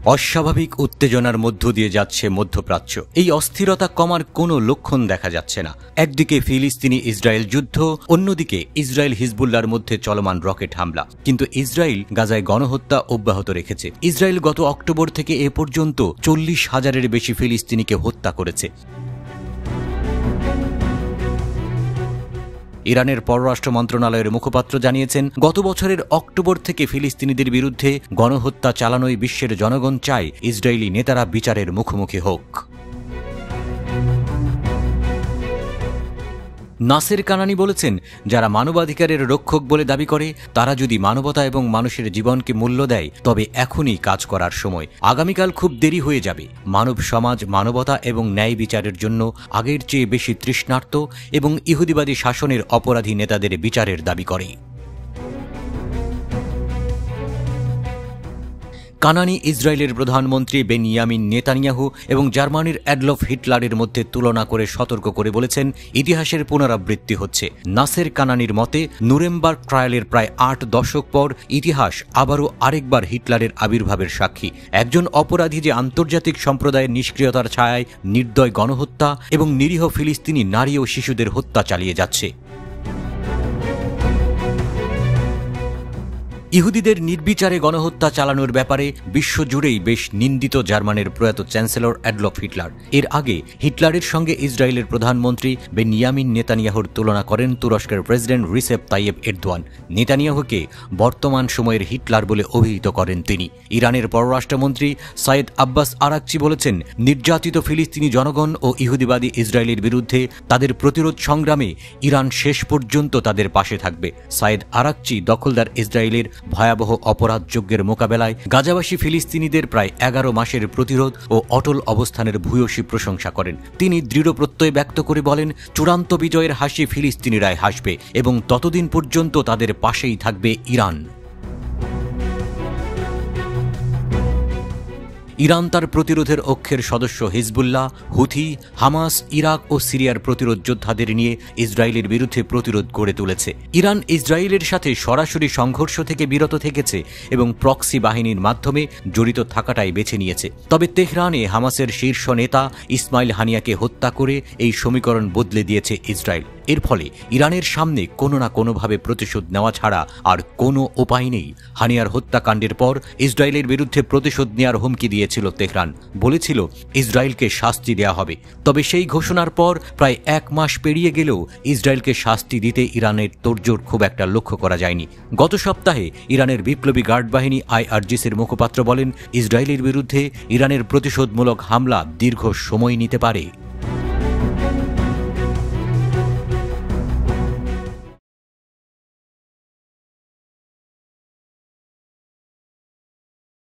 অস্বাভাবিক উত্তেজনার মধ্য দিয়ে যাচ্ছে মধ্যপ্রাচ্য। এই অস্থিরতা কমার কোনো লক্ষণ দেখা যাচ্ছে না। একদিকে ফিলিস্তিনি ইসরায়েল যুদ্ধ, অন্যদিকে ইসরায়েল হিজবুল্লাহর মধ্যে চলমান রকেট হামলা। কিন্তু ইসরায়েল গাজায় গণহত্যা অব্যাহত রেখেছে। ইসরায়েল গত অক্টোবর থেকে এ পর্যন্ত 40,000-এর বেশি ফিলিস্তিনিকে হত্যা করেছে। ইরানের পররাষ্ট্র মন্ত্রণালয়ের মুখপাত্র জানিয়েছেন, গত বছরের অক্টোবর থেকে ফিলিস্তিনিদের বিরুদ্ধে গণহত্যা চালানোই বিশ্বের জনগণ চায় ইসরায়েলি নেতারা বিচারের মুখোমুখি হোক। নাসের কানানি বলেছেন, যারা মানবাধিকারের রক্ষক বলে দাবি করে তারা যদি মানবতা এবং মানুষের জীবনকে মূল্য দেয় তবে এখনই কাজ করার সময়। আগামীকাল খুব দেরি হয়ে যাবে। মানব সমাজ মানবতা এবং ন্যায় বিচারের জন্য আগের চেয়ে বেশি তৃষ্ণার্ত এবং ইহুদিবাদী শাসনের অপরাধী নেতাদের বিচারের দাবি করে। কানানি ইসরায়েলের প্রধানমন্ত্রী বেনিয়ামিন নেতানিয়াহু এবং জার্মানির অ্যাডলফ হিটলারের মধ্যে তুলনা করে সতর্ক করে বলেছেন, ইতিহাসের পুনরাবৃত্তি হচ্ছে। নাসের কানানির মতে, নুরেমবার্গ ট্রায়ালের প্রায় 8 দশক পর ইতিহাস আবারও আরেকবার হিটলারের আবির্ভাবের সাক্ষী। একজন অপরাধী যে আন্তর্জাতিক সম্প্রদায়ের নিষ্ক্রিয়তার ছায়ায় নির্দয় গণহত্যা এবং নিরীহ ফিলিস্তিনি নারী ও শিশুদের হত্যা চালিয়ে যাচ্ছে। ইহুদিদের নির্বিচারে গণহত্যা চালানোর ব্যাপারে বিশ্বজুড়েই বেশ নিন্দিত জার্মানির প্রয়াত চ্যান্সেলর অ্যাডলফ হিটলার। এর আগে হিটলারের সঙ্গে ইসরায়েলের প্রধানমন্ত্রী বেনিয়ামিন নেতানিয়াহুর তুলনা করেন তুরস্কের প্রেসিডেন্ট রিসেপ তাইয়েব এরদোয়ান। নেতানিয়াহুকে বর্তমান সময়ের হিটলার বলে অভিহিত করেন তিনি। ইরানের পররাষ্ট্রমন্ত্রী সাইদ আব্বাস আরাকচি বলেছেন, নির্যাতিত ফিলিস্তিনি জনগণ ও ইহুদিবাদী ইসরায়েলের বিরুদ্ধে তাদের প্রতিরোধ সংগ্রামে ইরান শেষ পর্যন্ত তাদের পাশে থাকবে। সাইদ আরাকচি দখলদার ইসরায়েলের ভয়াবহ অপরাধযজ্ঞের মোকাবেলায় গাজাবাসী ফিলিস্তিনিদের প্রায় 11 মাসের প্রতিরোধ ও অটল অবস্থানের ভূয়সী প্রশংসা করেন। তিনি দৃঢ় প্রত্যয় ব্যক্ত করে বলেন, চূড়ান্ত বিজয়ের হাসি ফিলিস্তিনিরাই হাসবে এবং ততদিন পর্যন্ত তাদের পাশেই থাকবে ইরান। ইরান তার প্রতিরোধের অক্ষের সদস্য হিজবুল্লাহ, হুথি, হামাস, ইরাক ও সিরিয়ার প্রতিরোধ যোদ্ধাদের নিয়ে ইসরায়েলের বিরুদ্ধে প্রতিরোধ গড়ে তুলেছে। ইরান ইসরায়েলের সাথে সরাসরি সংঘর্ষ থেকে বিরত থেকেছে এবং প্রক্সি বাহিনীর মাধ্যমে জড়িত থাকাটাই বেছে নিয়েছে। তবে তেহরানে হামাসের শীর্ষ নেতা ইসমাইল হানিয়াকে হত্যা করে এই সমীকরণ বদলে দিয়েছে ইসরায়েল। এর ফলে ইরানের সামনে কোনো না কোনোভাবে প্রতিশোধ নেওয়া ছাড়া আর কোনো উপায় নেই। হানিয়ার হত্যাকাণ্ডের পর ইসরায়েলের বিরুদ্ধে প্রতিশোধ নেওয়ার হুমকি দিয়েছিল তেহরান, বলেছিল ইসরায়েলকে শাস্তি দেয়া হবে। তবে সেই ঘোষণার পর প্রায় 1 মাস পেরিয়ে গেলেও ইসরায়েলকে শাস্তি দিতে ইরানের তোড়জোড় খুব একটা লক্ষ্য করা যায়নি। গত সপ্তাহে ইরানের বিপ্লবী গার্ড বাহিনী IRGCর মুখপাত্র বলেন, ইসরায়েলের বিরুদ্ধে ইরানের প্রতিশোধমূলক হামলা দীর্ঘ সময় নিতে পারে।